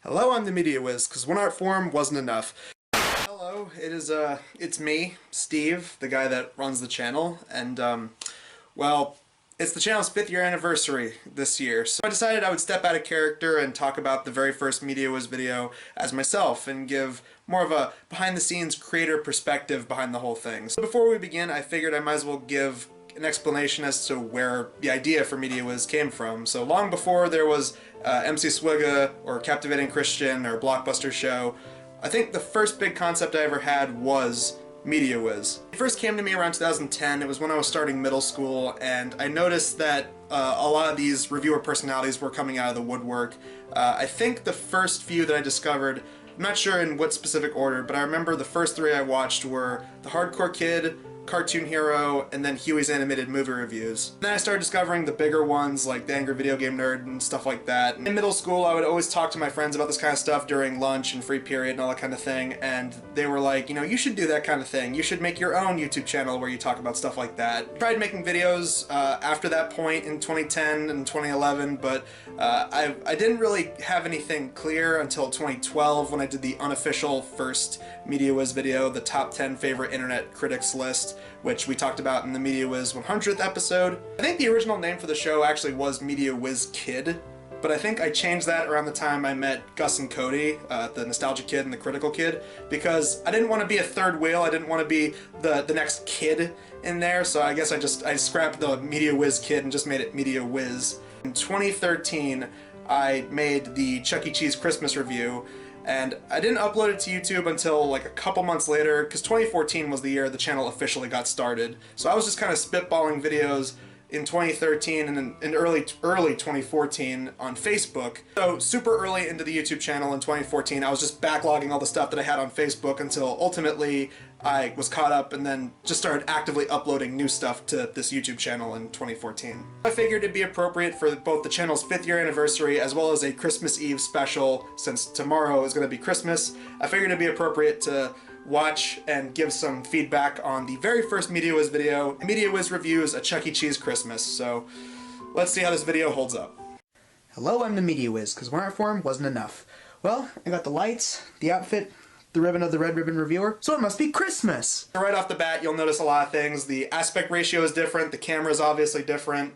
Hello, I'm the Media Wiz, because one art form wasn't enough. Hello, it's me, Steve, the guy that runs the channel, and, well, it's the channel's 5th year anniversary this year, so I decided I would step out of character and talk about the very first Media Wiz video as myself, and give more of a behind-the-scenes creator perspective behind the whole thing. So before we begin, I figured I might as well give an explanation as to where the idea for Media Wiz came from. So long before there was MC Swigga or Captivating Christian or Blockbuster Show, I think the first big concept I ever had was Media Wiz. It first came to me around 2010. It was when I was starting middle school, and I noticed that a lot of these reviewer personalities were coming out of the woodwork. I think the first few that I discovered, I'm not sure in what specific order, but I remember the first 3 I watched were The Hardcore Kid, Cartoon Hero, and then Huey's Animated Movie Reviews. Then I started discovering the bigger ones like The Angry Video Game Nerd and stuff like that. In middle school, I would always talk to my friends about this kind of stuff during lunch and free period and all that kind of thing, and they were like, you know, you should do that kind of thing. You should make your own YouTube channel where you talk about stuff like that. I tried making videos after that point in 2010 and 2011, but I didn't really have anything clear until 2012 when I did the unofficial first Media Wiz video, the top 10 favorite internet critics list, which we talked about in the Media Wiz 100th episode. I think the original name for the show actually was Media Wiz Kid, but I think I changed that around the time I met Gus and Cody, the Nostalgia Kid and the Critical Kid, because I didn't want to be a third wheel. I didn't want to be the next kid in there, so I guess I scrapped the Media Wiz Kid and just made it Media Wiz. In 2013, I made the Chuck E. Cheese Christmas review, and I didn't upload it to YouTube until like a couple months later, because 2014 was the year the channel officially got started. So I was just kind of spitballing videos in 2013 and in early 2014 on Facebook. So super early into the YouTube channel in 2014, I was just backlogging all the stuff that I had on Facebook until ultimately I was caught up and then just started actively uploading new stuff to this YouTube channel in 2014. I figured it'd be appropriate for both the channel's 5th year anniversary as well as a Christmas Eve special, since tomorrow is going to be Christmas. I figured it'd be appropriate to watch and give some feedback on the very first Media Wiz video, Media Wiz Reviews A Chuck E. Cheese Christmas. So let's see how this video holds up. Hello, I'm the Media Wiz, because one art form wasn't enough. Well, I got the lights, the outfit, the ribbon of the Red Ribbon Reviewer, so it must be Christmas! Right off the bat, you'll notice a lot of things. The aspect ratio is different, the camera is obviously different.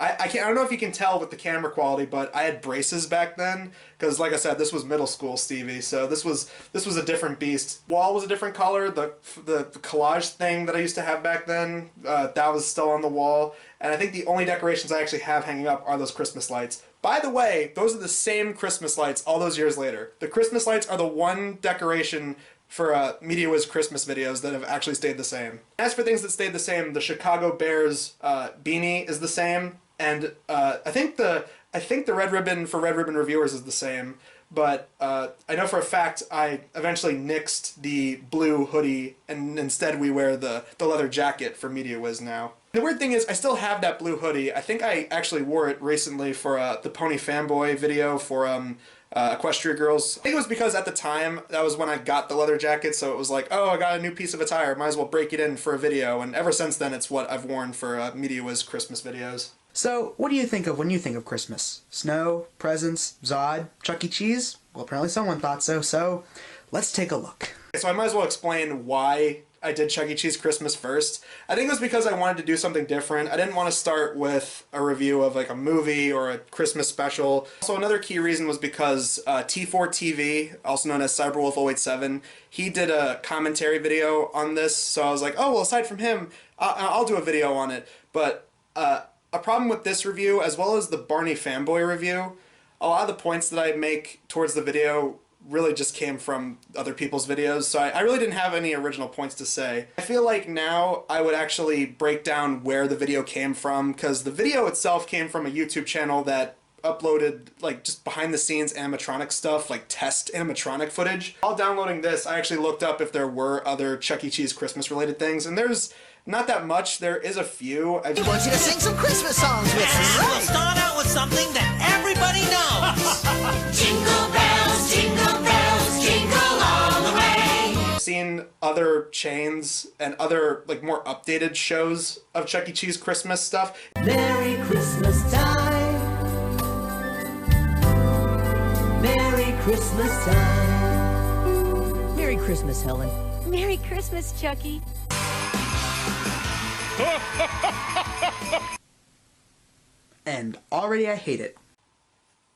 I don't know if you can tell with the camera quality, but I had braces back then, because like I said, this was middle school Stevie, so this was a different beast. Wall was a different color, the collage thing that I used to have back then, that was still on the wall, and I think the only decorations I actually have hanging up are those Christmas lights. By the way, those are the same Christmas lights all those years later. The Christmas lights are the one decoration for Media Wiz Christmas videos that have actually stayed the same. As for things that stayed the same, the Chicago Bears beanie is the same, and I think the red ribbon for Red Ribbon Reviewers is the same, but I know for a fact I eventually nixed the blue hoodie, and instead we wear the leather jacket for Media Wiz now. The weird thing is, I still have that blue hoodie. I think I actually wore it recently for the Pony Fanboy video for Equestria Girls. I think it was because at the time, that was when I got the leather jacket, so it was like, oh, I got a new piece of attire, might as well break it in for a video, and ever since then it's what I've worn for Media Wiz Christmas videos. So, what do you think of when you think of Christmas? Snow, presents, Zod, Chuck E. Cheese? Well, apparently someone thought so, so let's take a look. So I might as well explain why I did Chuck E. Cheese Christmas first. I think it was because I wanted to do something different. I didn't want to start with a review of like a movie or a Christmas special. Also, another key reason was because T4TV, also known as Cyberwolf087, he did a commentary video on this, so I was like, oh, well, aside from him, I'll do a video on it. But a problem with this review, as well as the Barney Fanboy review, a lot of the points that I make towards the video really just came from other people's videos, so I really didn't have any original points to say. I feel like now I would actually break down where the video came from, because the video itself came from a YouTube channel that uploaded like just behind the scenes animatronic stuff, like test animatronic footage. While downloading this, I actually looked up if there were other Chuck E. Cheese Christmas related things, and there's not that much. There is a few. I want you to sing some Christmas songs with us. Right. We'll start out with something that everybody knows. Jingle bells, jingle all the way. I've seen other chains and other like more updated shows of Chuck E. Cheese Christmas stuff. Merry Christmas time. Merry Christmas time. Merry Christmas, Helen. Merry Christmas, Chucky. And already I hate it.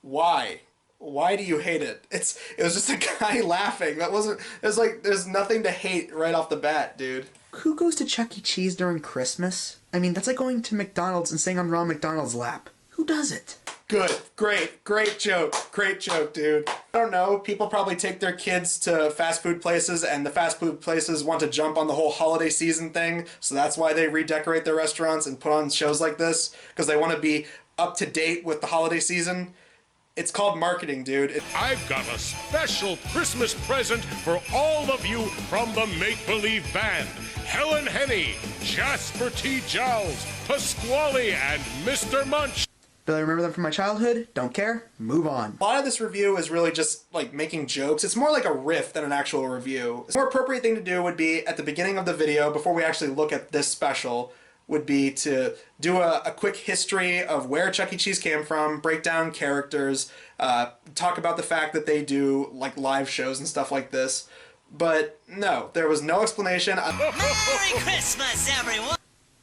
Why? Why do you hate it? It was just a guy laughing. That wasn't. It was like there's nothing to hate right off the bat, dude. Who goes to Chuck E. Cheese during Christmas? I mean, that's like going to McDonald's and sitting on Ronald McDonald's lap. Who does it? Good, great joke, dude. I don't know, people probably take their kids to fast food places and the fast food places want to jump on the whole holiday season thing, so that's why they redecorate their restaurants and put on shows like this, because they want to be up to date with the holiday season. It's called marketing, dude. I've got a special Christmas present for all of you from the Make Believe Band. Helen Henny, Jasper T. Giles, Pasquale, and Mr. Munch. Do I remember them from my childhood? Don't care. Move on. A lot of this review is really just like making jokes. It's more like a riff than an actual review. The more appropriate thing to do would be at the beginning of the video, before we actually look at this special, would be to do a quick history of where Chuck E. Cheese came from, break down characters, talk about the fact that they do like live shows and stuff like this. But no, there was no explanation. Merry Christmas, everyone!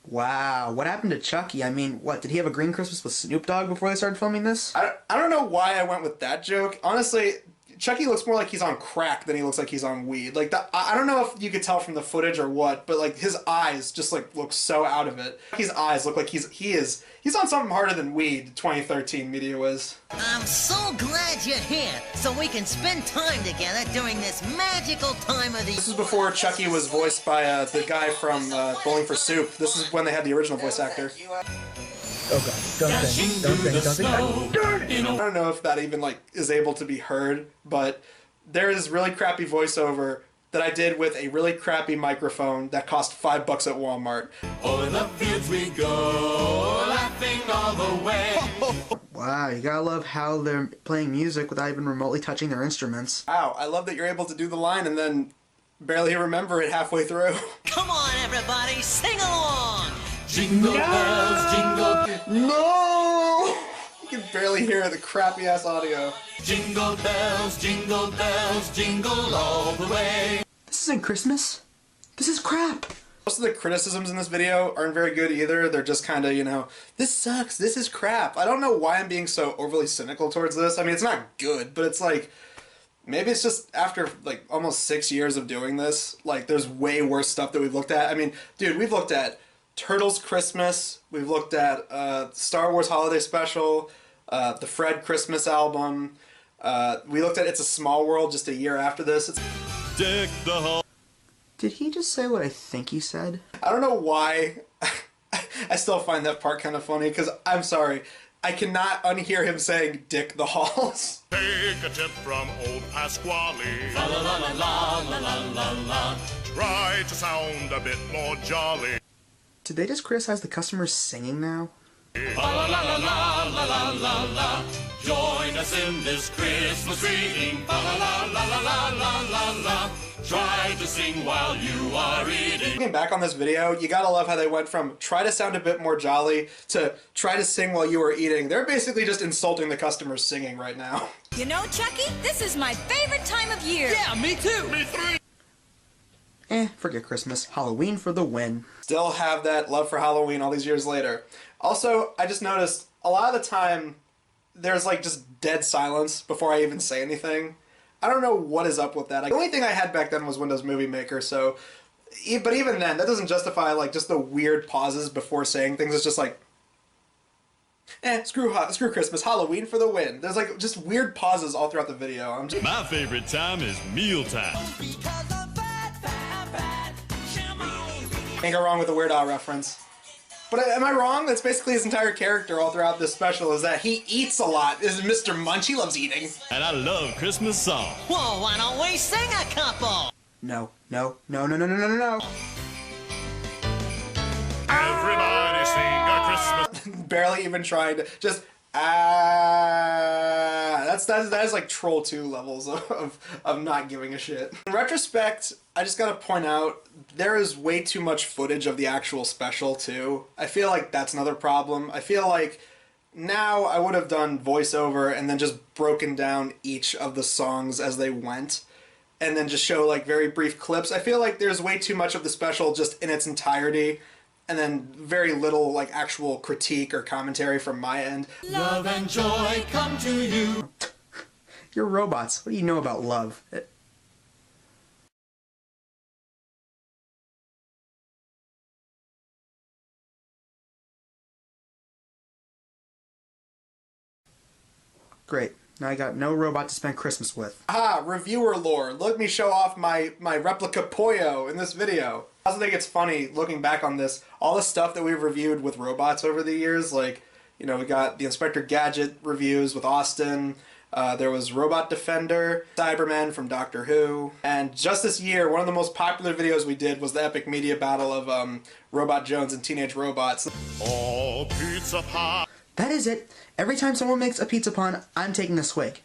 Wow, what happened to Chucky? I mean, what, did he have a green Christmas with Snoop Dogg before they started filming this? I don't know why I went with that joke. Honestly, Chucky looks more like he's on crack than he looks like he's on weed. Like, I don't know if you could tell from the footage or what, but like his eyes just like look so out of it. Chucky's eyes look like he's on something harder than weed. 2013 Media Wiz. I'm so glad you're here, so we can spend time together during this magical time of the year. This is before Chucky was voiced by the guy from Bowling for Soup. This is when they had the original voice actor. Oh god, don't think. I don't know if that even like is able to be heard, but there is really crappy voiceover that I did with a really crappy microphone that cost $5 at Walmart. Oh, in the fields we go, laughing all the way. Wow, you gotta love how they're playing music without even remotely touching their instruments. Wow, I love that you're able to do the line and then barely remember it halfway through. Come on, everybody, sing along! Jingle bells, jingle. No! You can barely hear the crappy ass audio. Jingle bells, jingle all the way. This isn't Christmas. This is crap. Most of the criticisms in this video aren't very good either. They're just kind of, you know, this sucks, this is crap. I don't know why I'm being so overly cynical towards this. I mean, it's not good, but it's like, maybe it's just after like almost 6 years of doing this, like there's way worse stuff that we've looked at. I mean, dude, we've looked at Turtles Christmas, we've looked at Star Wars Holiday Special, the Fred Christmas album, we looked at It's a Small World just a year after this. Dick the Hall. Did he just say what I think he said? I don't know why. I still find that part kind of funny, because I'm sorry, I cannot unhear him saying Dick the Halls. Take a tip from old Pasquale. La la la la la la la la. Try to sound a bit more jolly. Did they just criticize the customers singing now? La la la la la la la la la. Join us in this Christmas greeting. La la la la la la la la. Try to sing while you are eating. Looking back on this video, you gotta love how they went from try to sound a bit more jolly to try to sing while you are eating. They're basically just insulting the customers singing right now. You know, Chucky, this is my favorite time of year. Yeah, me too! Me three. Forget Christmas. Halloween for the win. Still have that love for Halloween all these years later. Also, I just noticed a lot of the time there's like just dead silence before I even say anything. I don't know what is up with that. The only thing I had back then was Windows Movie Maker, so... But even then, that doesn't justify like just the weird pauses before saying things. It's just like... screw Christmas, Halloween for the win. There's like just weird pauses all throughout the video. My favorite time is mealtime. Can't go wrong with a Weird Al reference. But am I wrong? That's basically his entire character all throughout this special, is that he eats a lot. This is Mr. Munch, he loves eating. And I love Christmas songs. Whoa, why don't we sing a couple? No. Everybody sing a Christmas. Barely even trying to just that is like Troll 2 levels of not giving a shit. In retrospect, I just gotta point out there is way too much footage of the actual special too. I feel like that's another problem. I feel like Now I would have done voiceover and then just broken down each of the songs as they went, and then just show like very brief clips. I feel like there's way too much of the special just in its entirety, and then very little like actual critique or commentary from my end. Love and joy come to you. You're robots. What do you know about love? Great. Now I got no robot to spend Christmas with. Ah, reviewer lore. Let me show off my replica Pollo in this video. I also think it's funny, looking back on this, all the stuff that we've reviewed with robots over the years, like, you know, we got the Inspector Gadget reviews with Austin, there was Robot Defender, Cybermen from Doctor Who, and just this year, one of the most popular videos we did was the epic media battle of Robot Jones and Teenage Robots. Oh, pizza pie. That is it. Every time someone makes a pizza pun, I'm taking a swig.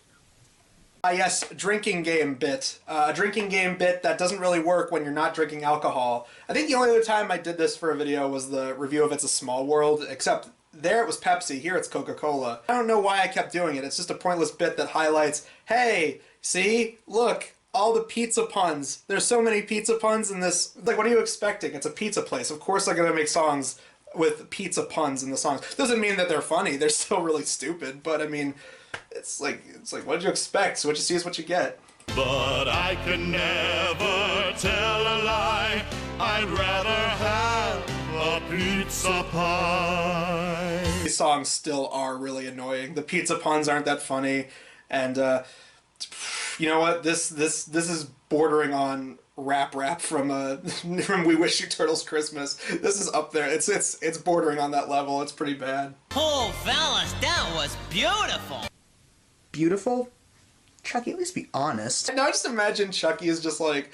Yes, drinking game bit. A drinking game bit that doesn't really work when you're not drinking alcohol. I think the only other time I did this for a video was the review of It's a Small World, except there it was Pepsi, here it's Coca-Cola. I don't know why I kept doing it. It's just a pointless bit that highlights, hey, see, look, all the pizza puns. There's so many pizza puns in this. Like, what are you expecting? It's a pizza place. Of course they're gonna make songs with pizza puns in the songs. Doesn't mean that they're funny. They're still really stupid, but I mean, it's like what did you expect? So what you see is what you get. But I can never tell a lie. I'd rather have a pizza pie. These songs still are really annoying. The pizza puns aren't that funny, and you know what? This is bordering on rap from from We Wish You Turtles Christmas. This is up there. It's bordering on that level. It's pretty bad. Oh, fellas, that was beautiful. Beautiful? Chucky, at least be honest. Now just imagine Chucky is just like,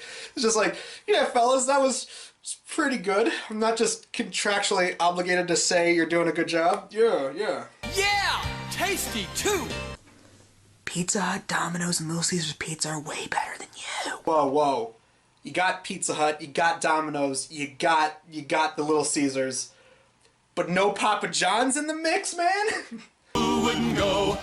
yeah, fellas, that was pretty good. I'm not just contractually obligated to say you're doing a good job. Yeah. Yeah! Tasty, too! Pizza Hut, Domino's, and Little Caesars Pizza are way better than you. Whoa. You got Pizza Hut, you got Domino's, you got the Little Caesars, but no Papa John's in the mix, man? Who wouldn't go?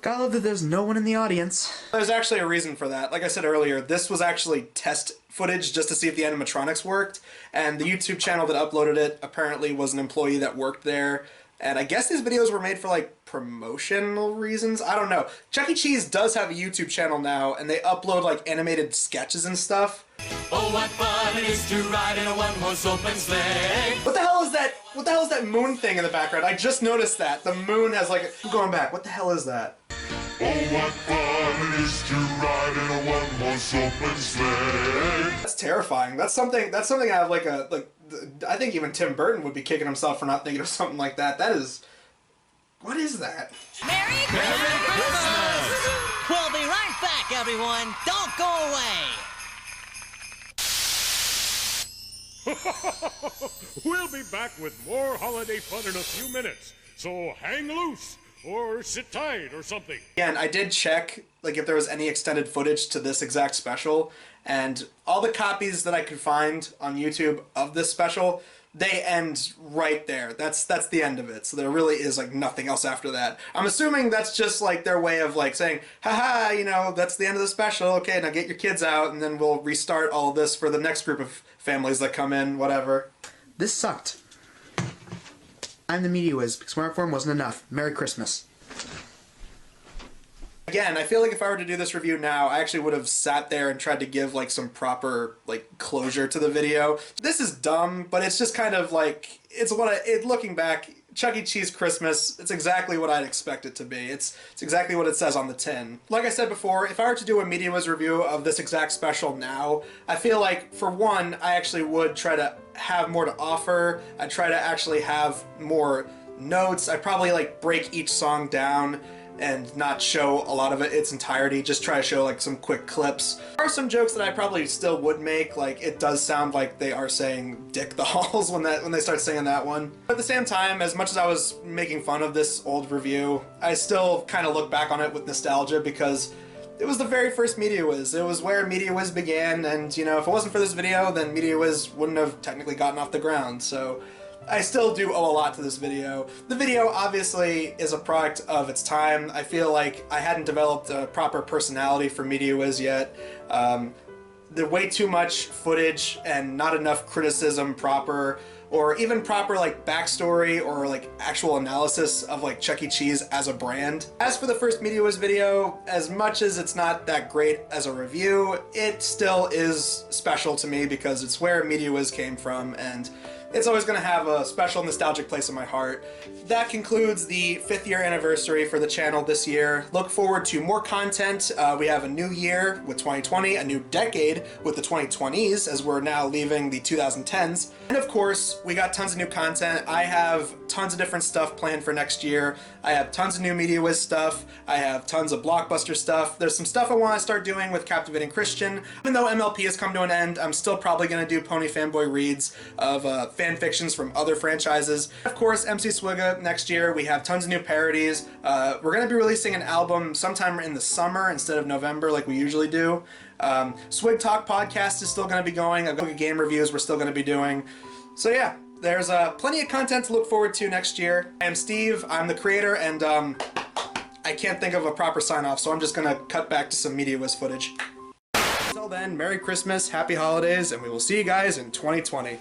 Gotta love that there's no one in the audience. There's actually a reason for that. Like I said earlier, this was actually test footage just to see if the animatronics worked, and the YouTube channel that uploaded it apparently was an employee that worked there, and I guess these videos were made for, like, promotional reasons? I don't know. Chuck E. Cheese does have a YouTube channel now, and they upload, like, animated sketches and stuff. Oh, what fun it is to ride in a one-horse open sleigh. What the hell is that? What the hell is that moon thing in the background? I just noticed that. The moon has, like, I'm going back. What the hell is that? Oh, what fun it is to ride in a one-horse open sleigh. That's terrifying. That's something I have, like, I think even Tim Burton would be kicking himself for not thinking of something like that. That is... What is that? Merry Christmas! We'll be right back, everyone. Don't go away. We'll be back with more holiday fun in a few minutes, so hang loose or sit tight or something. Again, I did check like if there was any extended footage to this exact special, and all the copies that I could find on YouTube of this special, they end right there. That's the end of it. So there really is like nothing else after that. I'm assuming that's just like their way of like saying, haha, you know, that's the end of the special. Okay, now get your kids out, and then we'll restart all of this for the next group of families that come in, whatever. This sucked. I'm the Media Wiz, because smartphone wasn't enough. Merry Christmas. Again, I feel like if I were to do this review now, I actually would have sat there and tried to give like some proper like closure to the video. This is dumb, but it's just kind of like, it's what looking back, Chuck E. Cheese Christmas, it's exactly what I'd expect it to be. It's exactly what it says on the tin. Like I said before, if I were to do a Media Wiz review of this exact special now, I feel like, for one, I actually would try to have more to offer. I'd try to actually have more notes. I'd probably like break each song down and not show a lot of it its entirety, just try to show like some quick clips. There are some jokes that I probably still would make, like it does sound like they are saying Dick the Halls when they start saying that one. But at the same time, as much as I was making fun of this old review, I still kind of look back on it with nostalgia because it was the very first Media Wiz. It was where Media Wiz began, and you know, if it wasn't for this video, then Media Wiz wouldn't have technically gotten off the ground. So I still do owe a lot to this video. The video obviously is a product of its time. I feel like I hadn't developed a proper personality for Media Wiz yet. There's way too much footage and not enough criticism proper, or even proper like backstory or like actual analysis of like Chuck E. Cheese as a brand. As for the first Media Wiz video, as much as it's not that great as a review, it still is special to me because it's where Media Wiz came from, and it's always going to have a special nostalgic place in my heart. That concludes the 5th year anniversary for the channel this year. Look forward to more content. We have a new year with 2020, a new decade with the 2020s, as we're now leaving the 2010s. And of course, we got tons of new content. I have tons of different stuff planned for next year. I have tons of new Media Wiz stuff. I have tons of blockbuster stuff. There's some stuff I want to start doing with Captivating Christian. Even though MLP has come to an end, I'm still probably going to do Pony Fanboy reads of fan fictions from other franchises. Of course, MC Swigga next year. We have tons of new parodies. We're going to be releasing an album sometime in the summer instead of November like we usually do. Swig Talk podcast is still going to be going. I've got game reviews we're still going to be doing. So yeah, there's plenty of content to look forward to next year. I am Steve, I'm the creator, and I can't think of a proper sign-off, so I'm just going to cut back to some Media Wiz footage. Until then, Merry Christmas, Happy Holidays, and we will see you guys in 2020.